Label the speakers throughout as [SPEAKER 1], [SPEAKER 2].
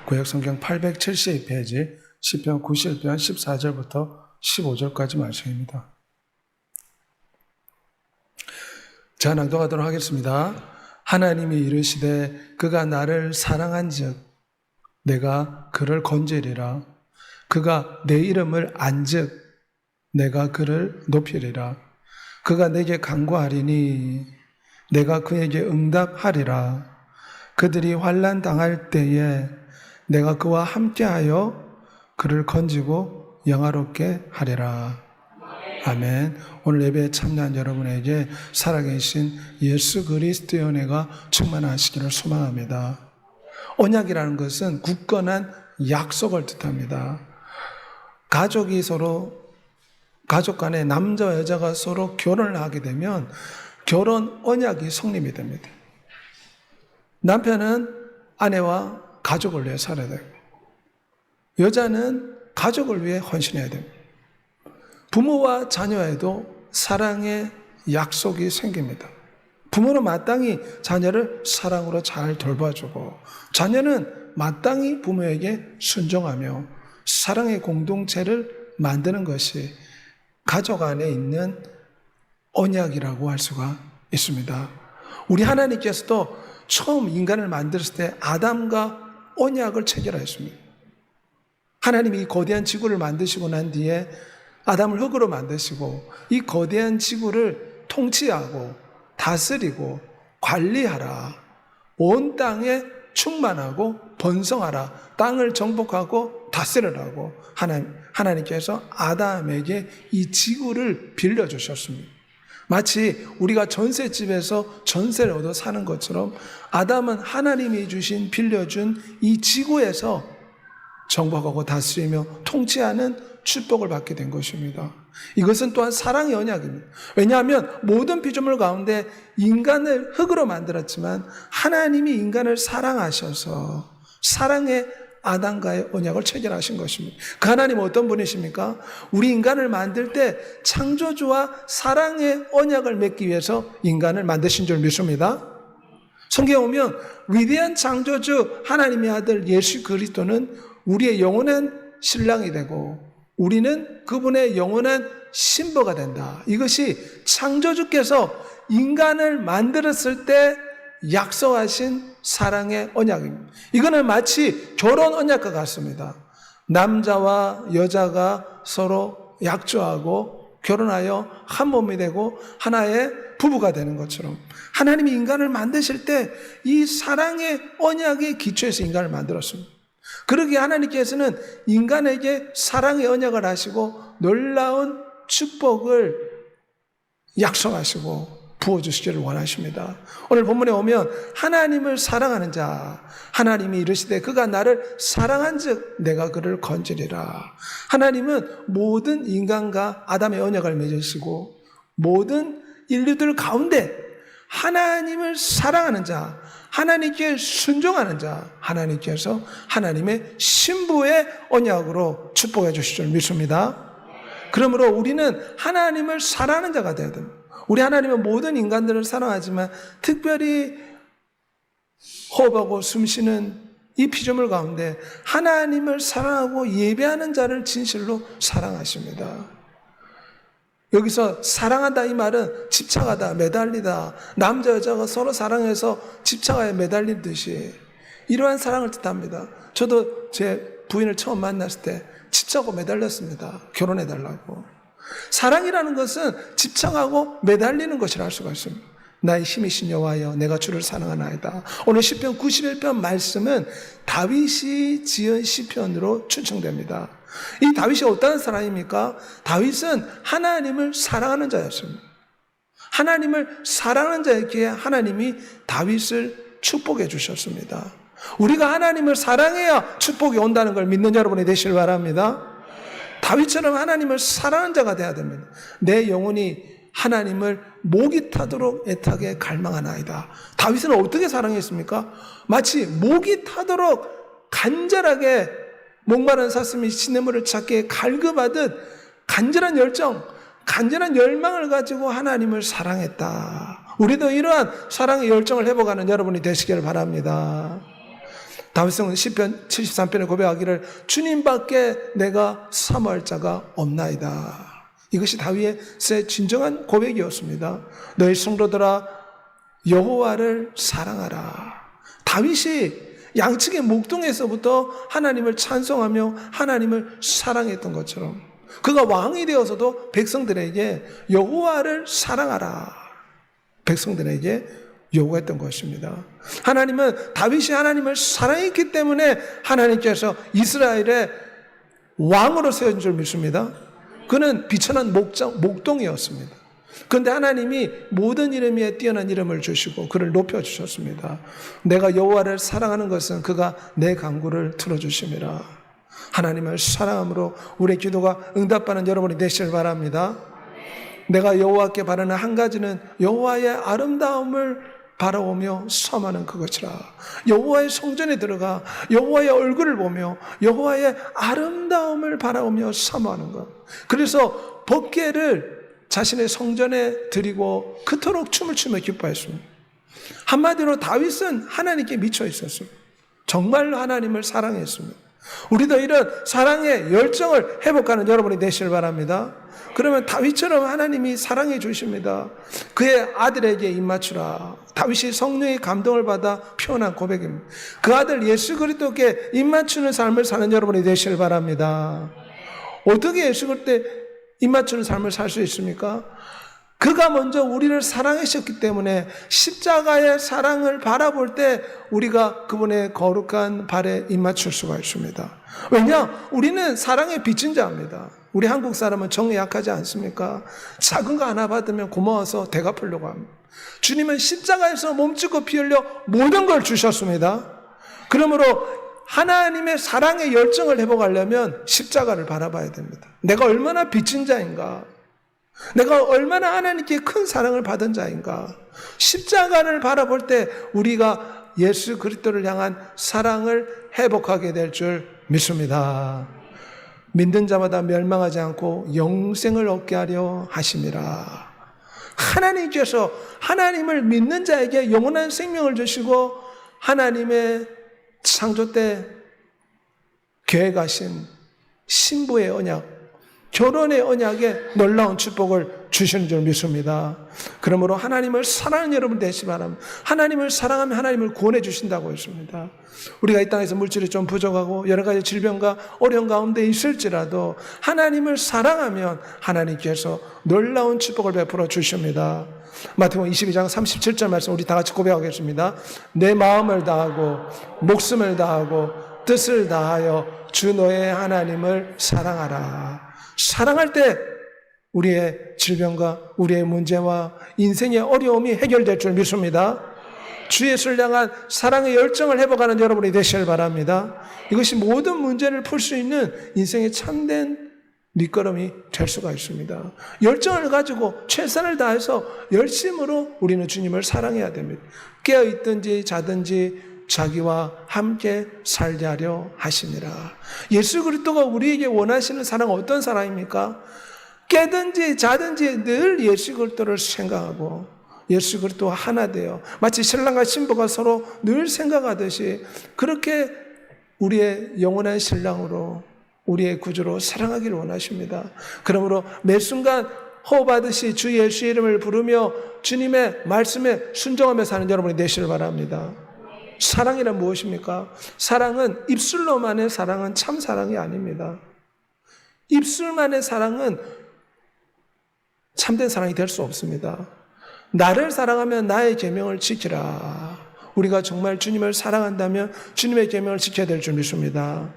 [SPEAKER 1] 구약성경 872페이지 시편 91편 14절부터 15절까지 말씀입니다. 자, 낭독하도록 하겠습니다. 하나님이 이르시되 그가 나를 사랑한즉 내가 그를 건지리라. 그가 내 이름을 안즉 내가 그를 높이리라. 그가 내게 간구하리니 내가 그에게 응답하리라. 그들이 환난 당할 때에 내가 그와 함께하여 그를 건지고 영화롭게 하리라. 아멘. 오늘 예배에 참여한 여러분에게 살아계신 예수 그리스도의 은혜가 충만하시기를 소망합니다. 언약이라는 것은 굳건한 약속을 뜻합니다. 가족 간에 남자와 여자가 서로 결혼을 하게 되면 결혼 언약이 성립이 됩니다. 남편은 아내와 가족을 위해 살아야 되고, 여자는 가족을 위해 헌신해야 됩니다. 부모와 자녀에도 사랑의 약속이 생깁니다. 부모는 마땅히 자녀를 사랑으로 잘 돌봐주고, 자녀는 마땅히 부모에게 순종하며 사랑의 공동체를 만드는 것이 가족 안에 있는 언약이라고 할 수가 있습니다. 우리 하나님께서도 처음 인간을 만들었을 때 아담과 언약을 체결하였습니다. 하나님이 이 거대한 지구를 만드시고 난 뒤에 아담을 흙으로 만드시고 이 거대한 지구를 통치하고 다스리고 관리하라. 온 땅에 충만하고 번성하라. 땅을 정복하고 다스리라고 하나님께서 아담에게 이 지구를 빌려주셨습니다. 마치 우리가 전셋집에서 전세를 얻어 사는 것처럼 아담은 하나님이 빌려준 이 지구에서 정복하고 다스리며 통치하는 축복을 받게 된 것입니다. 이것은 또한 사랑의 언약입니다. 왜냐하면 모든 피조물 가운데 인간을 흙으로 만들었지만 하나님이 인간을 사랑하셔서 사랑의 아담과의 언약을 체결하신 것입니다. 그 하나님은 어떤 분이십니까? 우리 인간을 만들 때 창조주와 사랑의 언약을 맺기 위해서 인간을 만드신 줄 믿습니다. 성경에 보면 위대한 창조주 하나님의 아들 예수 그리스도는 우리의 영원한 신랑이 되고 우리는 그분의 영원한 신부가 된다. 이것이 창조주께서 인간을 만들었을 때 약속하신 사랑의 언약입니다. 이거는 마치 결혼 언약과 같습니다. 남자와 여자가 서로 약조하고 결혼하여 한 몸이 되고 하나의 부부가 되는 것처럼 하나님이 인간을 만드실 때 이 사랑의 언약의 기초에서 인간을 만들었습니다. 그러기에 하나님께서는 인간에게 사랑의 언약을 하시고 놀라운 축복을 약속하시고 부어주시기를 원하십니다. 오늘 본문에 오면 하나님을 사랑하는 자, 하나님이 이르시되 그가 나를 사랑한 즉 내가 그를 건지리라. 하나님은 모든 인간과 아담의 언약을 맺으시고 모든 인류들 가운데 하나님을 사랑하는 자, 하나님께 순종하는 자, 하나님께서 하나님의 신부의 언약으로 축복해 주실 줄 믿습니다. 그러므로 우리는 하나님을 사랑하는 자가 되어야 됩니다. 우리 하나님은 모든 인간들을 사랑하지만 특별히 호흡하고 숨쉬는 이 피조물 가운데 하나님을 사랑하고 예배하는 자를 진실로 사랑하십니다. 여기서 사랑한다 이 말은 집착하다, 매달리다, 남자 여자가 서로 사랑해서 집착하여 매달리듯이 이러한 사랑을 뜻합니다. 저도 제 부인을 처음 만났을 때 집착하고 매달렸습니다. 결혼해달라고. 사랑이라는 것은 집착하고 매달리는 것이라 할 수가 있습니다. 나의 힘이신 여호와여 내가 주를 사랑하나이다. 오늘 시편 91편 말씀은 다윗이 지은 시편으로 추천됩니다. 이 다윗이 어떤 사람입니까? 다윗은 하나님을 사랑하는 자였습니다. 하나님을 사랑하는 자에게 하나님이 다윗을 축복해 주셨습니다. 우리가 하나님을 사랑해야 축복이 온다는 걸 믿는 여러분이 되시길 바랍니다. 다윗처럼 하나님을 사랑하는 자가 되어야 됩니다. 내 영혼이 하나님을 목이 타도록 애타게 갈망하나이다. 다윗은 어떻게 사랑했습니까? 마치 목이 타도록 간절하게 목마른 사슴이 시냇물을 찾기에 갈급하듯 간절한 열정, 간절한 열망을 가지고 하나님을 사랑했다. 우리도 이러한 사랑의 열정을 회복하는 여러분이 되시길 바랍니다. 다윗은 시편 73편에 고백하기를 주님밖에 내가 사모할 자가 없나이다. 이것이 다윗의 진정한 고백이었습니다. 너희 성도들아 여호와를 사랑하라. 다윗이 양측의 목동에서부터 하나님을 찬송하며 하나님을 사랑했던 것처럼 그가 왕이 되어서도 백성들에게 여호와를 사랑하라. 백성들에게 요구했던 것입니다. 하나님은 다윗이 하나님을 사랑했기 때문에 하나님께서 이스라엘의 왕으로 세운 줄 믿습니다. 그는 비천한 목동이었습니다. 그런데 하나님이 모든 이름 위에 뛰어난 이름을 주시고 그를 높여주셨습니다. 내가 여호와를 사랑하는 것은 그가 내 간구를 들어주심이라. 하나님을 사랑함으로 우리의 기도가 응답받는 여러분이 되시길 바랍니다. 내가 여호와께 바라는 한 가지는 여호와의 아름다움을 바라오며 섬하는 그것이라. 여호와의 성전에 들어가 여호와의 얼굴을 보며 여호와의 아름다움을 바라오며 사모하는 것. 그래서 법궤를 자신의 성전에 드리고 그토록 춤을 추며 기뻐했습니다. 한마디로 다윗은 하나님께 미쳐 있었습니다. 정말로 하나님을 사랑했습니다. 우리도 이런 사랑의 열정을 회복하는 여러분이 되시길 바랍니다. 그러면 다윗처럼 하나님이 사랑해 주십니다. 그의 아들에게 입맞추라. 다윗이 성령의 감동을 받아 표현한 고백입니다. 그 아들 예수 그리스도께 입맞추는 삶을 사는 여러분이 되시길 바랍니다. 어떻게 예수 그리스도께 입맞추는 삶을 살 수 있습니까? 그가 먼저 우리를 사랑하셨기 때문에 십자가의 사랑을 바라볼 때 우리가 그분의 거룩한 발에 입맞출 수가 있습니다. 왜냐? 우리는 사랑의 빚진 자입니다. 우리 한국 사람은 정이 약하지 않습니까? 작은 거 하나 받으면 고마워서 대갚으려고 합니다. 주님은 십자가에서 몸짓고 피 흘려 모든 걸 주셨습니다. 그러므로 하나님의 사랑의 열정을 회복하려면 십자가를 바라봐야 됩니다. 내가 얼마나 빚진 자인가? 내가 얼마나 하나님께 큰 사랑을 받은 자인가? 십자가를 바라볼 때 우리가 예수 그리스도를 향한 사랑을 회복하게 될 줄 믿습니다. 믿는 자마다 멸망하지 않고 영생을 얻게 하려 하심이라. 하나님께서 하나님을 믿는 자에게 영원한 생명을 주시고 하나님의 창조 때 계획하신 신부의 언약, 결혼의 언약에 놀라운 축복을 주시는 줄 믿습니다. 그러므로 하나님을 사랑하는 여러분 되시기 바랍니다. 하나님을 사랑하면 하나님을 구원해 주신다고 했습니다. 우리가 이 땅에서 물질이 좀 부족하고 여러 가지 질병과 어려운 가운데 있을지라도 하나님을 사랑하면 하나님께서 놀라운 축복을 베풀어 주십니다. 마태복음 22장 37절 말씀 우리 다 같이 고백하겠습니다. 내 마음을 다하고 목숨을 다하고 뜻을 다하여 주 너의 하나님을 사랑하라. 사랑할 때 우리의 질병과 우리의 문제와 인생의 어려움이 해결될 줄 믿습니다. 주 예수를 향한 사랑의 열정을 회복하는 여러분이 되시길 바랍니다. 이것이 모든 문제를 풀 수 있는 인생의 참된 밑거름이 될 수가 있습니다. 열정을 가지고 최선을 다해서 열심으로 우리는 주님을 사랑해야 됩니다. 깨어있든지 자든지 자기와 함께 살게 하려 하심이라. 예수 그리스도가 우리에게 원하시는 사랑은 어떤 사랑입니까? 깨든지 자든지 늘 예수 그리스도를 생각하고 예수 그리스도와 하나 되어 마치 신랑과 신부가 서로 늘 생각하듯이 그렇게 우리의 영원한 신랑으로 우리의 구주로 사랑하기를 원하십니다. 그러므로 매 순간 호흡하듯이 주 예수의 이름을 부르며 주님의 말씀에 순종하며 사는 여러분이 되시길 바랍니다. 사랑이란 무엇입니까? 사랑은 입술로만의 사랑은 참 사랑이 아닙니다. 입술만의 사랑은 참된 사랑이 될 수 없습니다. 나를 사랑하면 나의 계명을 지키라. 우리가 정말 주님을 사랑한다면 주님의 계명을 지켜야 될 줄 믿습니다.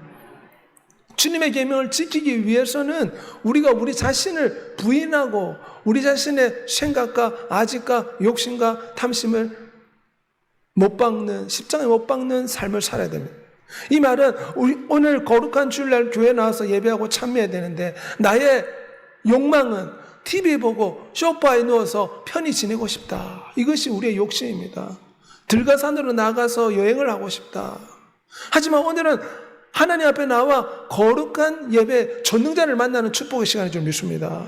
[SPEAKER 1] 주님의 계명을 지키기 위해서는 우리가 우리 자신을 부인하고 우리 자신의 생각과 아집과 욕심과 탐심을 못 박는, 십장에 못 박는 삶을 살아야 됩니다. 이 말은 오늘 거룩한 주일날 교회 나와서 예배하고 참여해야 되는데 나의 욕망은 TV 보고 소파에 누워서 편히 지내고 싶다. 이것이 우리의 욕심입니다. 들가산으로 나가서 여행을 하고 싶다. 하지만 오늘은 하나님 앞에 나와 거룩한 예배 전능자를 만나는 축복의 시간이 좀 있습니다.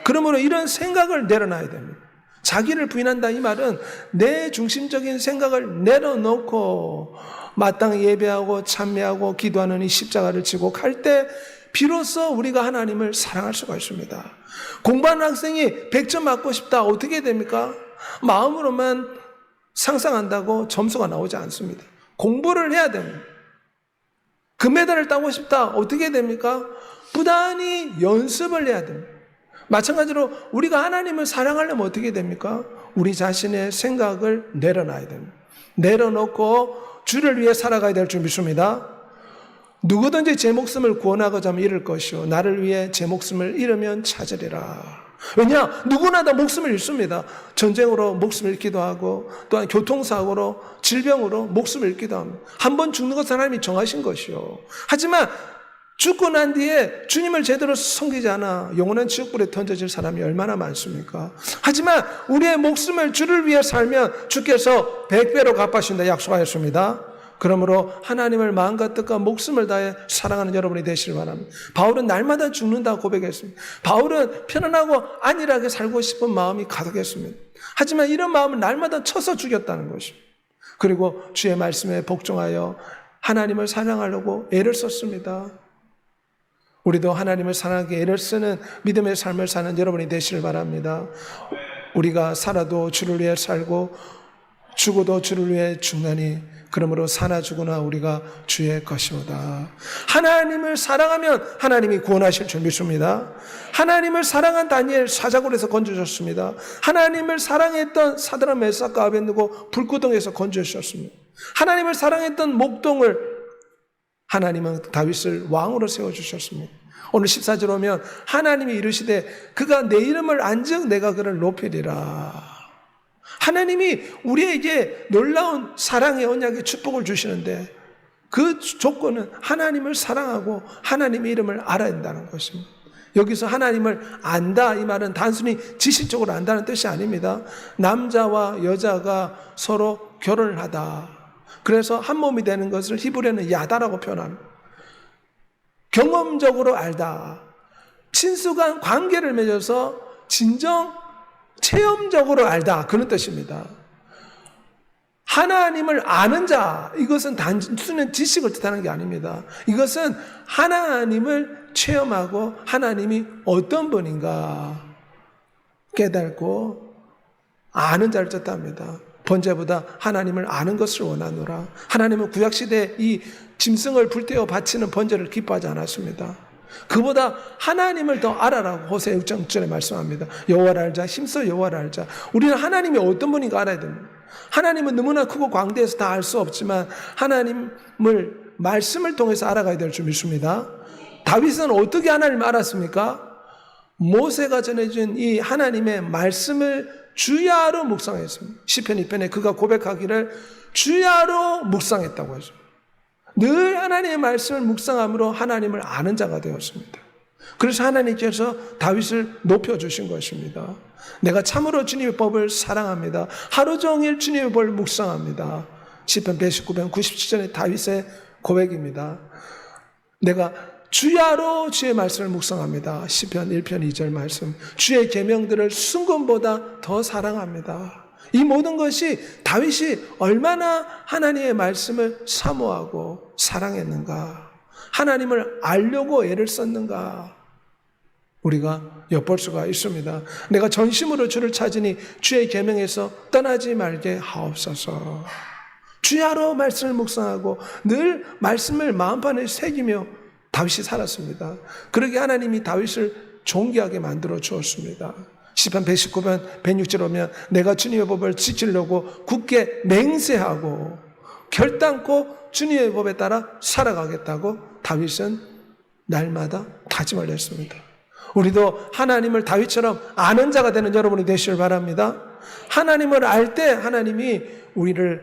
[SPEAKER 1] 그러므로 이런 생각을 내려놔야 됩니다. 자기를 부인한다 이 말은 내 중심적인 생각을 내려놓고 마땅히 예배하고 찬미하고 기도하는 이 십자가를 지고 갈 때 비로소 우리가 하나님을 사랑할 수가 있습니다. 공부하는 학생이 100점 맞고 싶다. 어떻게 됩니까? 마음으로만 상상한다고 점수가 나오지 않습니다. 공부를 해야 됩니다. 금메달을 따고 싶다. 어떻게 됩니까? 부단히 연습을 해야 됩니다. 마찬가지로 우리가 하나님을 사랑하려면 어떻게 됩니까? 우리 자신의 생각을 내려놔야 됩니다. 내려놓고 주를 위해 살아가야 될 줄 믿습니다. 누구든지 제 목숨을 구원하고자 하면 잃을 것이요 나를 위해 제 목숨을 잃으면 찾으리라. 왜냐? 누구나 다 목숨을 잃습니다. 전쟁으로 목숨을 잃기도 하고 또한 교통사고로 질병으로 목숨을 잃기도 합니다. 한 번 죽는 것은 하나님이 정하신 것이요. 하지만 죽고 난 뒤에 주님을 제대로 섬기지 않아 영원한 지옥불에 던져질 사람이 얼마나 많습니까? 하지만 우리의 목숨을 주를 위해 살면 주께서 100배로 갚아주신다 약속하였습니다. 그러므로 하나님을 마음과 뜻과 목숨을 다해 사랑하는 여러분이 되시길 바랍니다. 바울은 날마다 죽는다고 고백했습니다. 바울은 편안하고 안일하게 살고 싶은 마음이 가득했습니다. 하지만 이런 마음은 날마다 쳐서 죽였다는 것입니다. 그리고 주의 말씀에 복종하여 하나님을 사랑하려고 애를 썼습니다. 우리도 하나님을 사랑하게 애를 쓰는 믿음의 삶을 사는 여러분이 되시길 바랍니다. 우리가 살아도 주를 위해 살고 죽어도 주를 위해 죽나니 그러므로 사나 죽으나 우리가 주의 것이오다. 하나님을 사랑하면 하나님이 구원하실 줄 믿습니다. 하나님을 사랑한 다니엘 사자굴에서 건져줬습니다. 하나님을 사랑했던 사드락 메삭과 아벳느고 불구덩이에서 건져주셨습니다. 하나님을 사랑했던 목동을 하나님은 다윗을 왕으로 세워주셨습니다. 오늘 14절 오면 하나님이 이르시되 그가 내 이름을 안즉 내가 그를 높이리라. 하나님이 우리에게 놀라운 사랑의 언약의 축복을 주시는데 그 조건은 하나님을 사랑하고 하나님의 이름을 알아야 된다는 것입니다. 여기서 하나님을 안다 이 말은 단순히 지식적으로 안다는 뜻이 아닙니다. 남자와 여자가 서로 결혼을 하다. 그래서 한 몸이 되는 것을 히브리어는 야다라고 표현합니다. 경험적으로 알다. 친숙한 관계를 맺어서 진정 체험적으로 알다. 그런 뜻입니다. 하나님을 아는 자, 이것은 단순한 지식을 뜻하는 게 아닙니다. 이것은 하나님을 체험하고 하나님이 어떤 분인가 깨닫고 아는 자를 뜻합니다. 번제보다 하나님을 아는 것을 원하노라. 하나님은 구약시대에 이 짐승을 불태워 바치는 번제를 기뻐하지 않았습니다. 그보다 하나님을 더 알아라고 호세아 6장 6절에 말씀합니다. 여호와를 알자, 힘써 여호와를 알자. 우리는 하나님이 어떤 분인가 알아야 됩니다. 하나님은 너무나 크고 광대해서 다 알 수 없지만 하나님을 말씀을 통해서 알아가야 될 줄 믿습니다. 다윗은 어떻게 하나님을 알았습니까? 모세가 전해준 이 하나님의 말씀을 주야로 묵상했습니다. 시편 2편에 그가 고백하기를 주야로 묵상했다고 했습니다. 늘 하나님의 말씀을 묵상함으로 하나님을 아는 자가 되었습니다. 그래서 하나님께서 다윗을 높여주신 것입니다. 내가 참으로 주님의 법을 사랑합니다. 하루 종일 주님의 법을 묵상합니다. 시편 119편 97절의 다윗의 고백입니다. 내가 주야로 주의 말씀을 묵상합니다. 시편 1편 2절 말씀. 주의 계명들을 순금보다 더 사랑합니다. 이 모든 것이 다윗이 얼마나 하나님의 말씀을 사모하고 사랑했는가, 하나님을 알려고 애를 썼는가 우리가 엿볼 수가 있습니다. 내가 전심으로 주를 찾으니 주의 계명에서 떠나지 말게 하옵소서. 주야로 말씀을 묵상하고 늘 말씀을 마음판에 새기며 다윗이 살았습니다. 그러게 하나님이 다윗을 존귀하게 만들어 주었습니다. 시편 119편 106절 오면 내가 주님의 법을 지키려고 굳게 맹세하고 결단코 주님의 법에 따라 살아가겠다고 다윗은 날마다 다짐을 했습니다. 우리도 하나님을 다윗처럼 아는 자가 되는 여러분이 되시길 바랍니다. 하나님을 알 때 하나님이 우리를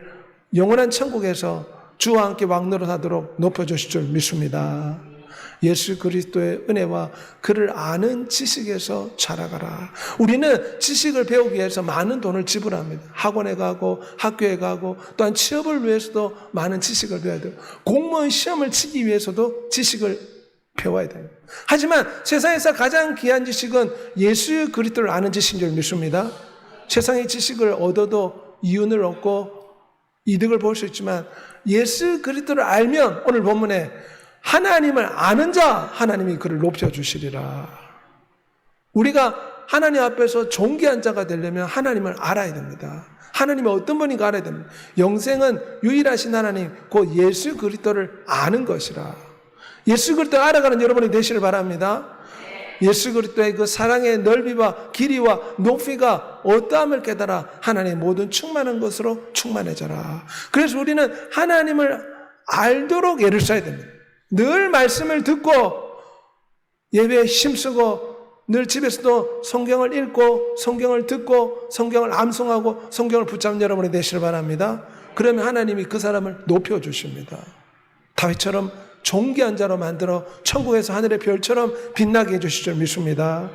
[SPEAKER 1] 영원한 천국에서 주와 함께 왕노릇하도록 높여주실 줄 믿습니다. 예수 그리스도의 은혜와 그를 아는 지식에서 자라가라. 우리는 지식을 배우기 위해서 많은 돈을 지불합니다. 학원에 가고 학교에 가고 또한 취업을 위해서도 많은 지식을 배워야 돼요. 공무원 시험을 치기 위해서도 지식을 배워야 돼요. 하지만 세상에서 가장 귀한 지식은 예수 그리스도를 아는 지식인 줄 믿습니다. 세상의 지식을 얻어도 이윤을 얻고 이득을 볼 수 있지만 예수 그리스도를 알면 오늘 본문에 하나님을 아는 자 하나님이 그를 높여주시리라. 우리가 하나님 앞에서 존귀한 자가 되려면 하나님을 알아야 됩니다. 하나님이 어떤 분인가 알아야 됩니다. 영생은 유일하신 하나님 곧 예수 그리스도를 아는 것이라. 예수 그리스도를 알아가는 여러분이 되시길 바랍니다. 예수 그리스도의 그 사랑의 넓이와 길이와 높이가 어떠함을 깨달아 하나님의 모든 충만한 것으로 충만해져라. 그래서 우리는 하나님을 알도록 애를 써야 됩니다. 늘 말씀을 듣고 예배에 힘쓰고 늘 집에서도 성경을 읽고 성경을 듣고 성경을 암송하고 성경을 붙잡는 여러분이 되시길 바랍니다. 그러면 하나님이 그 사람을 높여주십니다. 다윗처럼 존귀한 자로 만들어 천국에서 하늘의 별처럼 빛나게 해주실 줄 믿습니다.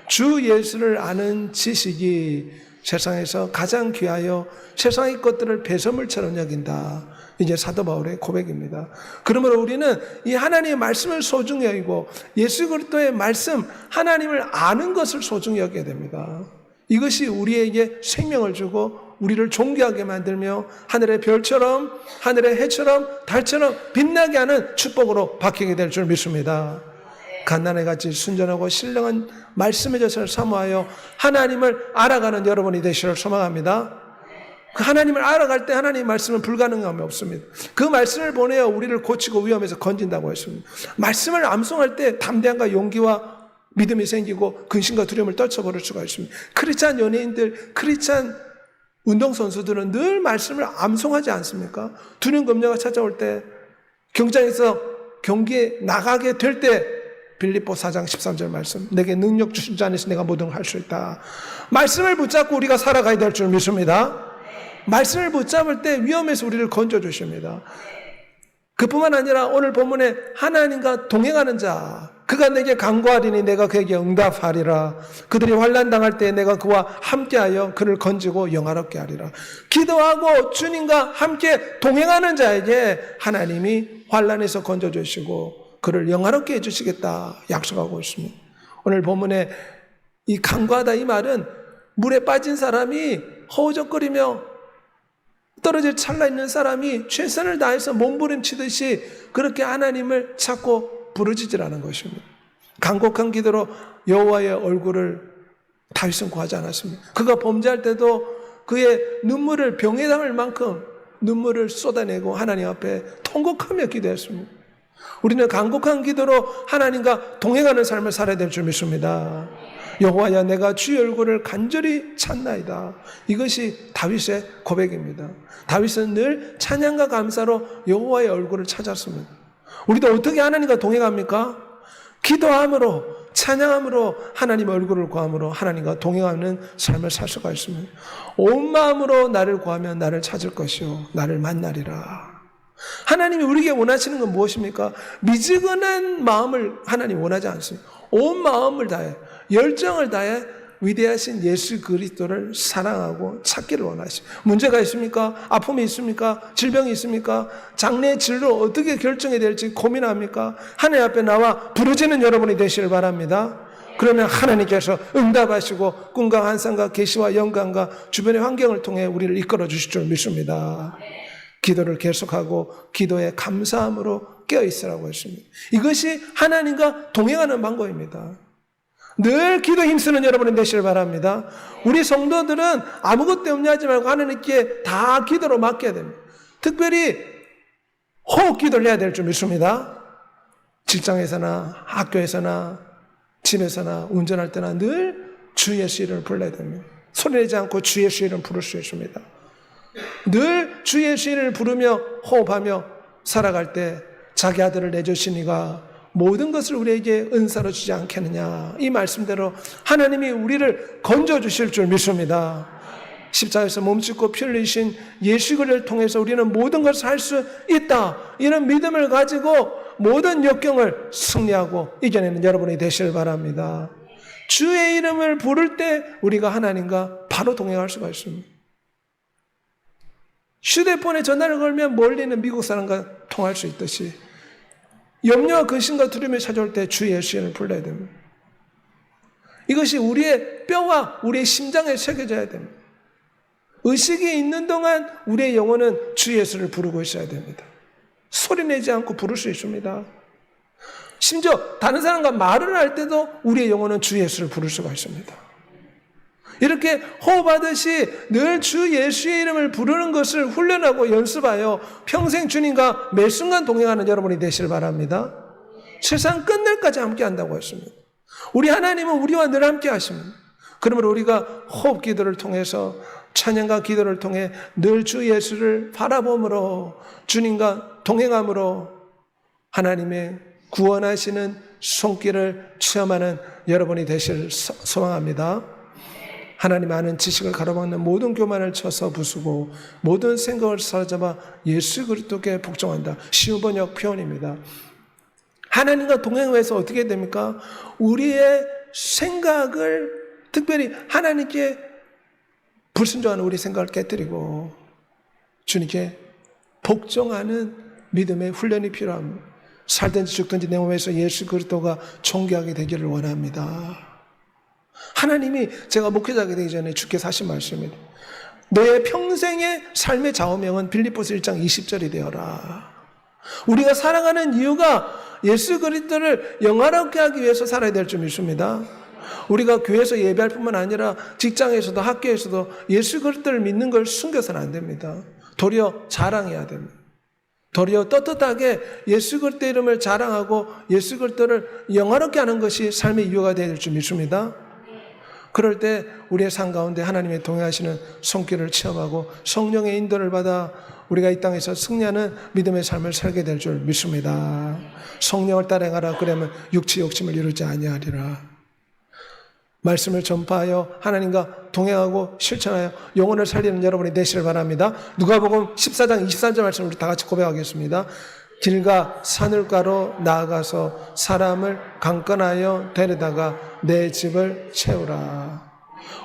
[SPEAKER 1] 주 예수를 아는 지식이 세상에서 가장 귀하여 세상의 것들을 배설물처럼 여긴다. 이제 사도 바울의 고백입니다. 그러므로 우리는 이 하나님의 말씀을 소중히 여기고 예수 그리스도의 말씀, 하나님을 아는 것을 소중히 여겨야 됩니다. 이것이 우리에게 생명을 주고 우리를 존귀하게 만들며 하늘의 별처럼 하늘의 해처럼 달처럼 빛나게 하는 축복으로 바뀌게 될 줄 믿습니다. 갓난에 같이 순전하고 신령한 말씀의 젖을 사모하여 하나님을 알아가는 여러분이 되시기를 소망합니다. 그 하나님을 알아갈 때 하나님의 말씀은 불가능함이 없습니다. 그 말씀을 보내어 우리를 고치고 위험에서 건진다고 했습니다. 말씀을 암송할 때 담대함과 용기와 믿음이 생기고 근심과 두려움을 떨쳐버릴 수가 있습니다. 크리스찬 연예인들, 크리스찬 운동선수들은 늘 말씀을 암송하지 않습니까? 두려움 검려가 찾아올 때 경장에서 경기에 나가게 될 때 빌립보 4장 13절 말씀, 내게 능력 주신 자 안에서 내가 모든 걸 할 수 있다. 말씀을 붙잡고 우리가 살아가야 될 줄 믿습니다. 말씀을 붙잡을 때 위험에서 우리를 건져주십니다. 그뿐만 아니라 오늘 본문에 하나님과 동행하는 자, 그가 내게 간구하리니 내가 그에게 응답하리라. 그들이 환난 당할 때 내가 그와 함께하여 그를 건지고 영화롭게 하리라. 기도하고 주님과 함께 동행하는 자에게 하나님이 환난에서 건져주시고 그를 영화롭게 해주시겠다 약속하고 있습니다. 오늘 본문에 이 간구하다 이 말은 물에 빠진 사람이 허우적거리며 떨어질 찰나 있는 사람이 최선을 다해서 몸부림치듯이 그렇게 하나님을 찾고 부르짖으라는 것입니다. 간곡한 기도로 여호와의 얼굴을 다윗은 구하지 않았습니다. 그가 범죄할 때도 그의 눈물을 병에 담을 만큼 눈물을 쏟아내고 하나님 앞에 통곡하며 기도했습니다. 우리는 간곡한 기도로 하나님과 동행하는 삶을 살아야 될 줄 믿습니다. 여호와야 내가 주의 얼굴을 간절히 찾나이다. 이것이 다윗의 고백입니다. 다윗은 늘 찬양과 감사로 여호와의 얼굴을 찾았습니다. 우리도 어떻게 하나님과 동행합니까? 기도함으로 찬양함으로 하나님의 얼굴을 구함으로 하나님과 동행하는 삶을 살 수가 있습니다. 온 마음으로 나를 구하면 나를 찾을 것이요 나를 만나리라. 하나님이 우리에게 원하시는 건 무엇입니까? 미지근한 마음을 하나님 원하지 않습니다. 온 마음을 다해 열정을 다해 위대하신 예수 그리스도를 사랑하고 찾기를 원하십니다. 문제가 있습니까? 아픔이 있습니까? 질병이 있습니까? 장래의 진로 어떻게 결정해야 될지 고민합니까? 하나님 앞에 나와 부르짖는 여러분이 되시길 바랍니다. 그러면 하나님께서 응답하시고 꿈과 환상과 계시와 영광과 주변의 환경을 통해 우리를 이끌어 주실 줄 믿습니다. 기도를 계속하고 기도에 감사함으로 깨어있으라고 했습니다. 이것이 하나님과 동행하는 방법입니다. 늘 기도 힘쓰는 여러분이 되시길 바랍니다. 우리 성도들은 아무것도 염려하지 말고 하나님께 다 기도로 맡겨야 됩니다. 특별히 호흡 기도를 해야 될 줄 믿습니다. 직장에서나 학교에서나 집에서나 운전할 때나 늘 주 예수 이름을 불러야 됩니다. 소리내지 않고 주 예수 이름을 부를 수 있습니다. 늘 주 예수 이름을 부르며 호흡하며 살아갈 때 자기 아들을 내주시니가 모든 것을 우리에게 은사로 주지 않겠느냐. 이 말씀대로 하나님이 우리를 건져주실 줄 믿습니다. 십자가에서 몸짓고 피 흘리신 예수 그리스도를 통해서 우리는 모든 것을 할 수 있다. 이런 믿음을 가지고 모든 역경을 승리하고 이겨내는 여러분이 되시길 바랍니다. 주의 이름을 부를 때 우리가 하나님과 바로 동행할 수가 있습니다. 휴대폰에 전화를 걸면 멀리 있는 미국 사람과 통할 수 있듯이 염려와 근심과 두려움이 찾아올 때 주 예수를 불러야 됩니다. 이것이 우리의 뼈와 우리의 심장에 새겨져야 됩니다. 의식이 있는 동안 우리의 영혼은 주 예수를 부르고 있어야 됩니다. 소리내지 않고 부를 수 있습니다. 심지어 다른 사람과 말을 할 때도 우리의 영혼은 주 예수를 부를 수가 있습니다. 이렇게 호흡하듯이 늘 주 예수의 이름을 부르는 것을 훈련하고 연습하여 평생 주님과 매 순간 동행하는 여러분이 되시길 바랍니다. 세상 끝날까지 함께 한다고 했습니다. 우리 하나님은 우리와 늘 함께 하십니다. 그러므로 우리가 호흡 기도를 통해서 찬양과 기도를 통해 늘 주 예수를 바라봄으로 주님과 동행함으로 하나님의 구원하시는 손길을 체험하는 여러분이 되실 소망합니다. 하나님 아는 지식을 가로막는 모든 교만을 쳐서 부수고 모든 생각을 사로잡아 예수 그리스도께 복종한다. 쉬운 번역 표현입니다. 하나님과 동행해서 어떻게 됩니까? 우리의 생각을 특별히 하나님께 불순종하는 우리 생각을 깨뜨리고 주님께 복종하는 믿음의 훈련이 필요합니다. 살든지 죽든지 내 몸에서 예수 그리스도가 존귀하게 되기를 원합니다. 하나님이 제가 목회자가 되기 전에 주께서 하신 말씀입니다. 너의 평생의 삶의 좌우명은 빌립보서 1장 20절이 되어라. 우리가 살아가는 이유가 예수 그리스도를 영화롭게 하기 위해서 살아야 될 줄 믿습니다. 우리가 교회에서 예배할 뿐만 아니라 직장에서도 학교에서도 예수 그리스도를 믿는 걸 숨겨서는 안 됩니다. 도리어 자랑해야 됩니다. 도리어 떳떳하게 예수 그리스도 이름을 자랑하고 예수 그리스도를 영화롭게 하는 것이 삶의 이유가 되어야 될 줄 믿습니다. 그럴 때 우리의 삶 가운데 하나님의 동행하시는 손길을 체험하고 성령의 인도를 받아 우리가 이 땅에서 승리하는 믿음의 삶을 살게 될 줄 믿습니다. 성령을 따라 행하라. 그러면 육체 욕심을 이루지 아니하리라. 말씀을 전파하여 하나님과 동행하고 실천하여 영혼을 살리는 여러분이 되시길 바랍니다. 누가복음 14장 23절 말씀 우리 다 같이 고백하겠습니다. 길과 산울가로 나아가서 사람을 강권하여 데려다가 내 집을 채우라.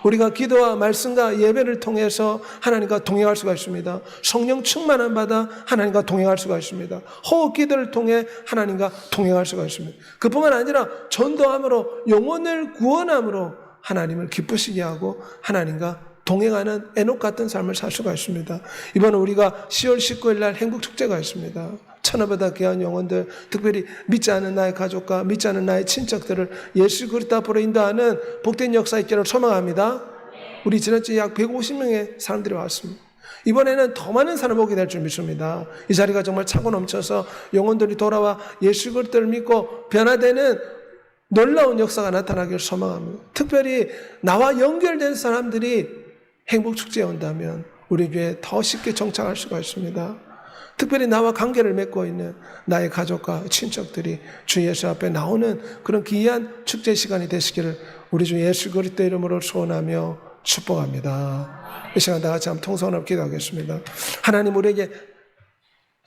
[SPEAKER 1] 우리가 기도와 말씀과 예배를 통해서 하나님과 동행할 수가 있습니다. 성령 충만함 받아 하나님과 동행할 수가 있습니다. 호흡 기도를 통해 하나님과 동행할 수가 있습니다. 그뿐만 아니라 전도함으로 영혼을 구원함으로 하나님을 기쁘시게 하고 하나님과 동행하는 에녹 같은 삶을 살 수가 있습니다. 이번에 우리가 10월 19일 날 행복축제가 있습니다. 천하보다 귀한 영혼들, 특별히 믿지 않은 나의 가족과 믿지 않은 나의 친척들을 예수 그리스도 앞으로 인도하는 복된 역사 있기를 소망합니다. 우리 지난주에 약 150명의 사람들이 왔습니다. 이번에는 더 많은 사람 오게 될 줄 믿습니다. 이 자리가 정말 차고 넘쳐서 영혼들이 돌아와 예수 그리스도를 믿고 변화되는 놀라운 역사가 나타나기를 소망합니다. 특별히 나와 연결된 사람들이 행복축제에 온다면 우리 교회에 더 쉽게 정착할 수가 있습니다. 특별히 나와 관계를 맺고 있는 나의 가족과 친척들이 주 예수 앞에 나오는 그런 귀한 축제 시간이 되시기를 우리 주 예수 그리스도 이름으로 소원하며 축복합니다. 이 시간 다 같이 한번 통성으로 기도하겠습니다. 하나님 우리에게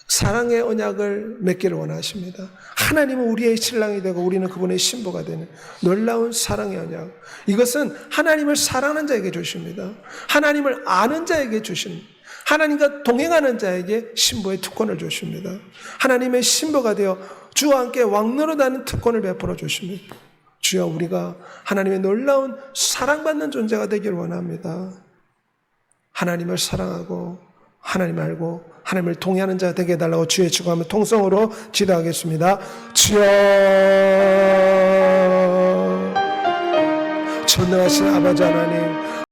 [SPEAKER 1] 사랑의 언약을 맺기를 원하십니다. 하나님은 우리의 신랑이 되고 우리는 그분의 신부가 되는 놀라운 사랑의 언약. 이것은 하나님을 사랑하는 자에게 주십니다. 하나님을 아는 자에게 주십니다. 하나님과 동행하는 자에게 신부의 특권을 주십니다. 하나님의 신부가 되어 주와 함께 왕노릇하는 특권을 베풀어 주십니다. 주여 우리가 하나님의 놀라운 사랑받는 존재가 되기를 원합니다. 하나님을 사랑하고 하나님 알고 하나님을 동의하는 자 되게 해달라고 주의 축원하며 통성으로 기도하겠습니다. 주여 전능하신 아버지 하나님,